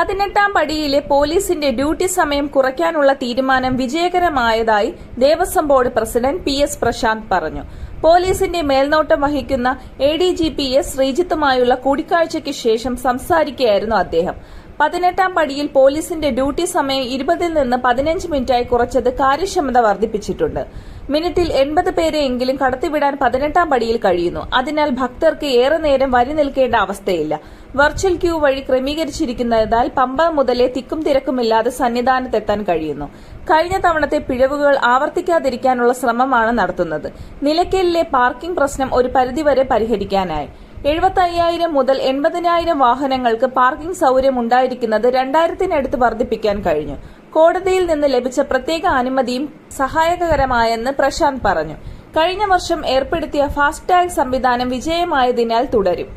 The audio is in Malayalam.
18ാം പടിയിലെ പോലീസിന്റെ ഡ്യൂട്ടി സമയം കുറയ്ക്കാനുള്ള തീരുമാനം വിജയകരമായതായി Devaswom board president PS. Prashant പറഞ്ഞു. പോലീസിന്റെ മേൽനോട്ടം വഹിക്കുന്ന എ.ഡി.ജി.പി. എസ്. ശ്രീജിത്തുമായുള്ള കൂടിക്കാഴ്ചയ്ക്ക് ശേഷം സംസാരിക്കുകയായിരുന്നു അദ്ദേഹം. 18ാം പടിയിൽ പോലീസിന്റെ ഡ്യൂട്ടി സമയം 20-ൽ നിന്ന് 15 മിനിറ്റായി കുറച്ചത് കാര്യക്ഷമത വർദ്ധിപ്പിച്ചിട്ടുണ്ട്. മിനിറ്റിൽ 80 പേരെയെങ്കിലും കടത്തിവിടാൻ 18ാം പടിയിൽ കഴിയുന്നു. അതിനാൽ ഭക്തർക്ക് ഏറെ നേരം വരി നിൽക്കേണ്ട അവസ്ഥയില്ല. വെർച്വൽ ക്യൂ വഴി ക്രമീകരിച്ചിരിക്കുന്നതിനാൽ പമ്പ മുതലേ തിക്കും തിരക്കുമില്ലാതെ സന്നിധാനത്തെത്താൻ കഴിയുന്നു. കഴിഞ്ഞ തവണത്തെ പിഴവുകൾ ആവർത്തിക്കാതിരിക്കാനുള്ള ശ്രമമാണ് നടത്തുന്നത്. നിലയ്ക്കലിലെ പാർക്കിംഗ് പ്രശ്നം ഒരു പരിധിവരെ പരിഹരിക്കാനായി. 75,000 മുതൽ 80,000 വാഹനങ്ങൾക്ക് പാർക്കിംഗ് സൌകര്യം ഉണ്ടായിരിക്കുന്നത് 2,000-നടുത്ത് വർദ്ധിപ്പിക്കാൻ കഴിഞ്ഞു. കോടതിയിൽ നിന്ന് ലഭിച്ച പ്രത്യേക അനുമതിയും സഹായകരമായെന്ന് പ്രശാന്ത് പറഞ്ഞു. കഴിഞ്ഞ വർഷം ഏർപ്പെടുത്തിയ ഫാസ്ടാഗ് സംവിധാനം വിജയമായതിനാൽ തുടരും.